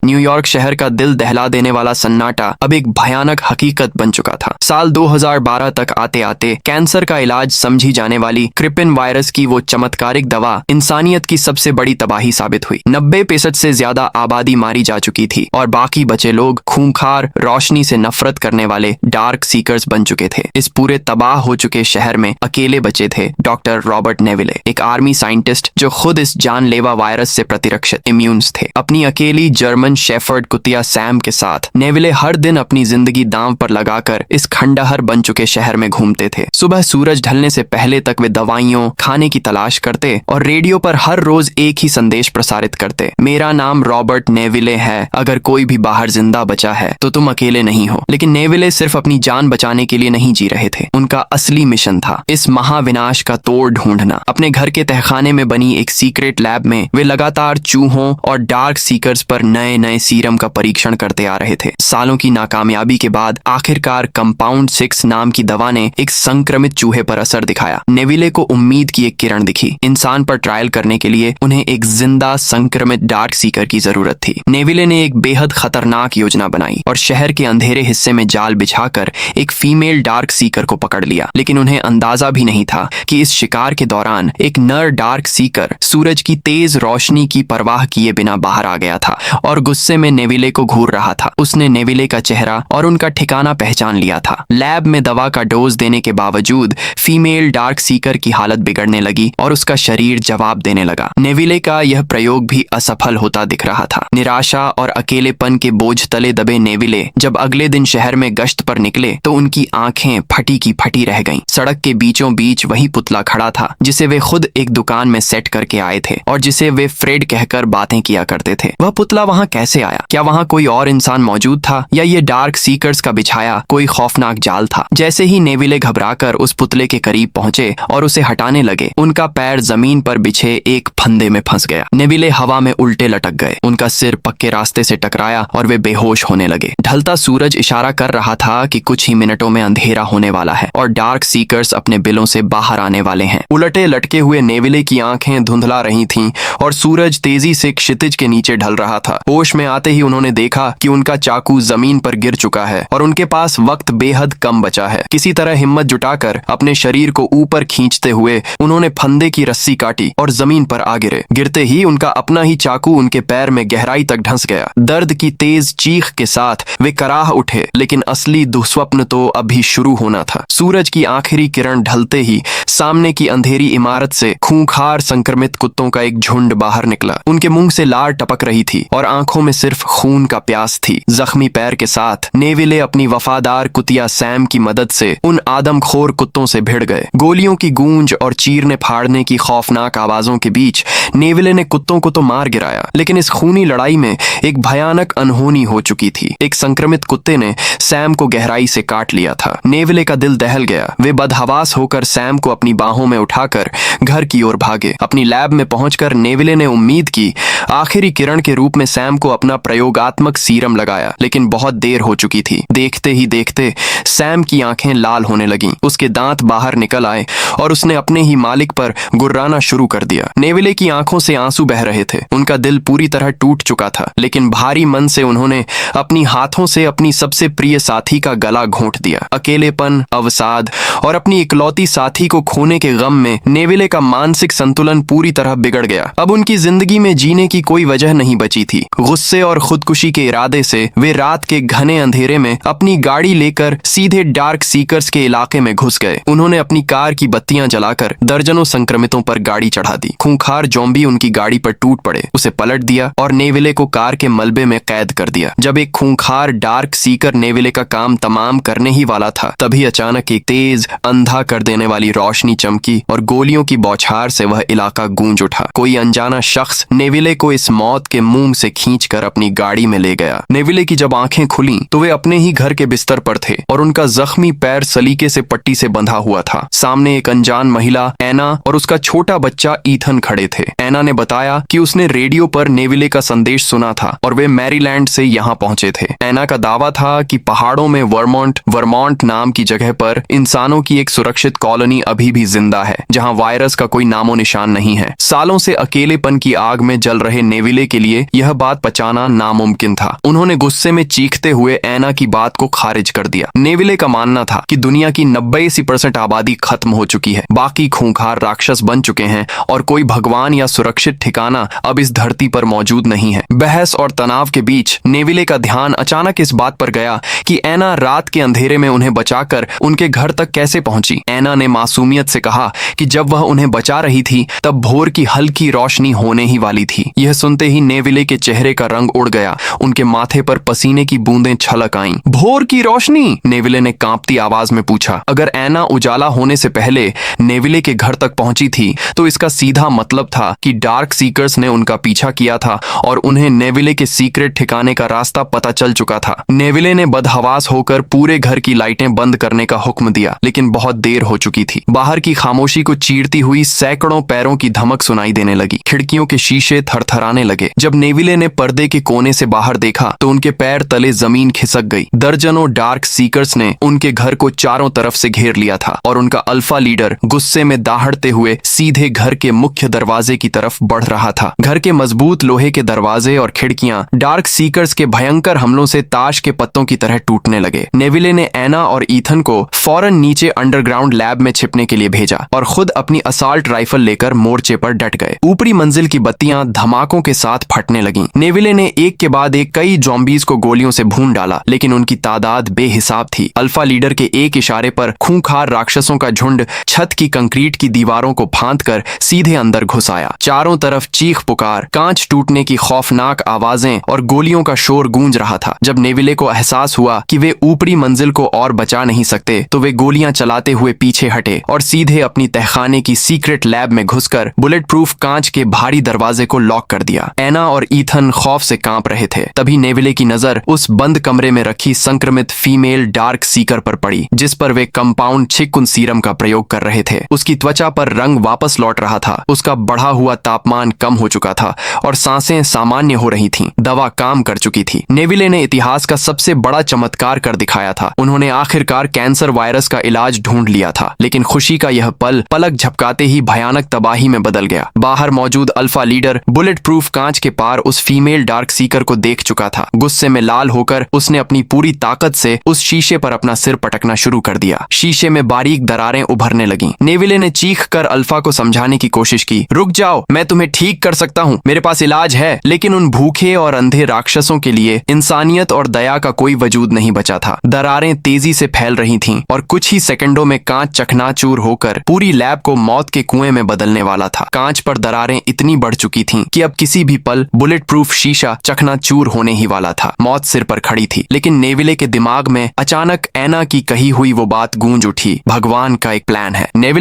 New York शहर का दिल दहला देने वाला सन्नाटा अब एक भयानक हकीकत बन चुका था। साल 2012 तक आते आते कैंसर का इलाज समझी जाने वाली क्रिपिन वायरस की वो चमत्कारिक दवा इंसानियत की सबसे बड़ी तबाही साबित हुई। 90% से ज्यादा आबादी मारी जा चुकी थी और बाकी बचे लोग खूंखार, रोशनी से नफरत करने वाले डार्क सीकर्स बन चुके थे। इस पूरे तबाह हो चुके शहर में अकेले बचे थे डॉक्टर रॉबर्ट नेविले, एक आर्मी साइंटिस्ट जो खुद इस जानलेवा वायरस से प्रतिरक्षित इम्यून्स थे। अपनी अकेली जर्मन शेफर्ड कुतिया सैम के साथ नेविले हर दिन अपनी जिंदगी दांव पर लगाकर इस खंडहर बन चुके शहर में घूमते थे। सुबह सूरज ढलने से पहले तक वे दवाइयों, खाने की तलाश करते और रेडियो पर हर रोज एक ही संदेश प्रसारित करते, मेरा नाम रॉबर्ट नेविले है, अगर कोई भी बाहर जिंदा बचा है तो तुम अकेले नहीं हो। लेकिन नेविले सिर्फ अपनी जान बचाने के लिए नहीं जी रहे थे। उनका असली मिशन था इस महाविनाश का तोड़ ढूंढना। अपने घर के तहखाने में बनी एक सीक्रेट लैब में वे लगातार चूहों और डार्क सीकर्स पर नए नए सीरम का परीक्षण करते आ रहे थे। सालों की नाकामयाबी के बाद आखिरकार कंपाउंड 6 नाम की दवा ने एक संक्रमित चूहे पर असर दिखाया। नेविले को उम्मीद की एक किरण दिखी। इंसान पर ट्रायल करने के लिए उन्हें एक जिंदा संक्रमित डार्क सीकर की जरूरत थी। नेविले ने एक बेहद खतरनाक योजना बनाई और शहर के अंधेरे हिस्से में जाल बिछाकर एक फीमेल डार्क सीकर को पकड़ लिया। लेकिन उन्हें अंदाजा भी नहीं था कि इस शिकार के दौरान एक नर डार्क सीकर सूरज की तेज रोशनी की परवाह किए बिना बाहर आ गया था और गुस्से में नेविले को घूर रहा था। उसने नेविले का चेहरा और उनका ठिकाना पहचान लिया था। लैब में दवा का डोज देने के बावजूद फीमेल डार्क सीकर की हालत बिगड़ने लगी और उसका शरीर जवाब देने लगा। नेविले का यह प्रयोग भी असफल होता दिख रहा था। निराशा और अकेलेपन के बोझ तले दबे नेविले जब अगले दिन शहर में गश्त पर निकले तो उनकी आंखें फटी की फटी रह गईं। सड़क के बीचों बीच वही पुतला खड़ा था जिसे वे खुद एक दुकान में सेट करके आए थे और जिसे वे फ्रेड कहकर बातें किया करते थे। वह पुतला वहां कैसे आया? क्या वहां कोई और इंसान मौजूद था या ये डार्क सीकर्स का बिछाया कोई खौफनाक जाल था? जैसे ही नेविले घबराकर उस पुतले के करीब पहुंचे और उसे हटाने लगे, उनका पैर जमीन पर बिछे एक फंदे में फंस गया। नेविले हवा में उल्टे लटक गए, उनका सिर पक्के रास्ते से टकराया और वे बेहोश होने लगे। ढलता सूरज इशारा कर रहा था कि कुछ ही मिनटों में अंधेरा होने वाला है और डार्क सीकर्स अपने बिलों से बाहर आने वाले हैं। उलटे लटके हुए नेविले की आंखें धुंधला रही थीं और सूरज तेजी से क्षितिज के नीचे ढल रहा था। होश में आते ही उन्होंने देखा कि उनका चाकू जमीन पर गिर चुका है और उनके पास वक्त बेहद कम बचा है। किसी तरह हिम्मत जुटाकर अपने शरीर को ऊपर खींचते हुए उन्होंने फंदे की रस्सी काटी और जमीन पर आ गिरे। गिरते ही उनका अपना ही चाकू उनके पैर में गहराई तक धंस गया। दर्द की तेज चीख के साथ वे कराह उठे, लेकिन असली दुस्वप्न तो अभी शुरू होना था। सूरज की आखिरी किरण ढलते ही सामने की अंधेरी इमारत से खूंखार संक्रमित कुत्तों का एक झुंड बाहर निकला। उनके मुंह से लार टपक रही थी और आंखों में सिर्फ खून का प्यास थी। जख्मी पैर के साथ नेविले अपनी वफादार कुतिया सैम की मदद से उन आदमखोर कुत्तों से भिड़ गए। गोलियों की गूंज और चीरने फाड़ने की खौफनाक आवाजों के बीच नेविले ने कुत्तों को तो मार गिराया, लेकिन इस खूनी लड़ाई में एक भयानक अनहोनी हो चुकी थी। एक संक्रमित कुत्ते ने सैम को गहराई से काट लिया था। नेविले का दिल दहल गया। वे बदहवास होकर सैम को अपनी बाहों में उठाकर घर की ओर भागे। अपनी लैब में पहुंचकर नेविले ने उम्मीद की आखिरी किरण के रूप में सैम को अपना प्रयोगात्मक सीरम लगाया, लेकिन बहुत देर हो चुकी थी। देखते ही देखते सैम की आंखें लाल होने लगीं, उसके दांत बाहर निकल आए और उसने अपने ही मालिक पर गुर्राना शुरू कर दिया। नेविले की आंखों से आंसू बह रहे थे। उनका दिल पूरी तरह टूट चुका था, लेकिन भारी मन से उन्होंने अपनी हाथों से अपनी सबसे प्रिय साथी का गला घोंट दिया। अकेलेपन, अवसाद और अपनी इकलौती साथी को खोने के गम में नेविले का मानसिक संतुलन पूरी तरह बिगड़ गया। अब उनकी जिंदगी में जीने की कोई वजह नहीं बची थी। गुस्से और खुदकुशी के इरादे से वे रात के घने अंधेरे में अपनी गाड़ी लेकर सीधे डार्क सीकर्स के इलाके में घुस गए। उन्होंने अपनी कार की बत्तियां जलाकर दर्जनों संक्रमितों पर गाड़ी चढ़ा दी। खूंखार जोम्बी उनकी गाड़ी पर टूट पड़े, उसे पलट दिया और नेविले को कार के मलबे में कैद कर दिया। जब एक खूंखार डार्क सीकर नेविले का काम तमाम करने ही वाला था, तभी अचानक एक तेज अंधा कर देने वाली रोशनी चमकी और गोलियों की बौछार से वह इलाका गूंज उठा। कोई अनजाना शख्स नेविले को इस मौत के मुंह से खींचकर अपनी गाड़ी में ले गया। नेविले की जब आंखें खुली तो वे अपने ही घर के बिस्तर पर थे और उनका जख्मी पैर सलीके से पट्टी से बंधा हुआ था। सामने एक अनजान महिला एना और उसका छोटा बच्चा ईथन खड़े थे। एना ने बताया कि उसने रेडियो पर नेविले का संदेश सुना था था और वे मैरीलैंड से यहाँ पहुंचे थे। एना का दावा था कि पहाड़ों में वर्मोंट नाम की जगह पर इंसानों की एक सुरक्षित कॉलोनी अभी भी जिंदा है, जहां वायरस का कोई नामो निशान नहीं है। सालों से अकेलेपन की आग में जल रहे नेविले के लिए यह बात पचाना नामुमकिन था। उन्होंने गुस्से में चीखते हुए एना की बात को खारिज कर दिया। नेविले का मानना था कि दुनिया की 90% आबादी खत्म हो चुकी है, बाकी खूंखार राक्षस बन चुके हैं और कोई भगवान या सुरक्षित ठिकाना अब इस धरती पर मौजूद नहीं है। बहस और तनाव के बीच नेविले का ध्यान अचानक इस बात पर गया कि एना रात के अंधेरे में उन्हें बचाकर उनके घर तक कैसे पहुंची। एना ने मासूमियत से कहा कि जब वह उन्हें बचा रही थी तब भोर की हल्की रोशनी होने ही वाली थी। यह सुनते ही नेविले के चेहरे का रंग उड़ गया, उनके माथे पर पसीने की बूंदें छलक आईं। भोर की रोशनी? नेविले ने कांपती आवाज में पूछा। अगर एना उजाला होने से पहले नेविले के घर तक पहुंची थी तो इसका सीधा मतलब था कि डार्क सीकर्स ने उनका पीछा किया था और उन्हें नेविले के सीक्रेट ठिकाने का रास्ता पता चल चुका था। नेविले ने बदहवास होकर पूरे घर की लाइटें बंद करने का हुक्म दिया, लेकिन बहुत देर हो चुकी थी। बाहर की खामोशी को चीरती हुई सैकड़ों पैरों की धमक सुनाई देने लगी। खिड़कियों के शीशे थरथराने लगे। जब नेविले ने पर्दे के कोने से बाहर देखा तो उनके पैर तले जमीन खिसक गई। दर्जनों डार्क सीकर्स ने उनके घर को चारों तरफ से घेर लिया था और उनका अल्फा लीडर गुस्से में दाहड़ते हुए सीधे घर के मुख्य दरवाजे की तरफ बढ़ रहा था। घर के मजबूत लोहे के दरवाजे और खिड़कियां डार्क सीकर्स के भयंकर हमलों से ताश के पत्तों की तरह टूटने लगे। नेविले ने एना और ईथन को फौरन नीचे अंडरग्राउंड लैब में छिपने के लिए भेजा और खुद अपनी असाल्ट राइफल लेकर मोर्चे पर डट गए। ऊपरी मंजिल की बत्तियां धमाकों के साथ फटने लगीं। नेविले ने एक के बाद एक कई ज़ॉम्बीज़ को गोलियों से भून डाला, लेकिन उनकी तादाद बेहिसाब थी। अल्फा लीडर के एक इशारे पर खूंखार राक्षसों का झुंड छत की कंक्रीट की दीवारों को फांदकर सीधे अंदर घुस आया। चारों तरफ चीख पुकार, कांच टूटने की खौफनाक आवाजें और गोलियों का शोर गूंज रहा था। जब नेविले को एहसास हुआ कि वे ऊपरी मंजिल को और बचा नहीं सकते तो वे गोलियां चलाते हुए पीछे हटे और सीधे अपनी तहखाने की सीक्रेट लैब में घुसकर बुलेट प्रूफ कांच के भारी दरवाजे को लॉक कर दिया। एना और ईथन खौफ से कांप रहे थे। तभी नेविले की नजर उस बंद कमरे में रखी संक्रमित फीमेल डार्क सीकर पर पड़ी, जिस पर वे कंपाउंड चिकुन सीरम का प्रयोग कर रहे थे। उसकी त्वचा पर रंग वापस लौट रहा था, उसका बढ़ा हुआ तापमान कम हो चुका था और सांसें सामान्य हो रही थीं। दवा काम कर चुकी थी। नेविले ने इतिहास का सबसे बड़ा चमत्कार कर दिखाया था। उन्होंने आखिरकार कैंसर वायरस का इलाज ढूंढ लिया था, लेकिन खुशी का यह पल पलक झपकाते ही भयानक तबाही में बदल गया। बाहर मौजूद अल्फा लीडर बुलेट प्रूफ कांच के पार उस फीमेल डार्क सीकर को देख चुका था। गुस्से में लाल होकर उसने अपनी पूरी ताकत से उस शीशे पर अपना सिर पटकना शुरू कर दिया। शीशे में बारीक दरारें उभरने लगीं। नेविले ने चीख कर अल्फा को समझाने की कोशिश की। रुक जाओ, मैं तुम्हें ठीक कर सकता हूँ, मेरे पास इलाज है। लेकिन उन भूखे और अंधे राक्षसों के लिए इंसानियत और दया का कोई वजूद नहीं बचा था। दरारें तेजी से फैल रही थीं और कुछ ही सेकंडों में कांच चकनाचूर होकर पूरी लैब को मौत के कुएं में बदलने वाला था। कांच पर दरारें इतनी बढ़ चुकी थीं कि अब किसी भी पल बुलेट प्रूफ शीशा चकनाचूर होने ही वाला था। मौत सिर पर खड़ी थी, लेकिन नेविले के दिमाग में अचानक एना की कही हुई वो बात गूंज उठी, भगवान का एक प्लान है। नेविले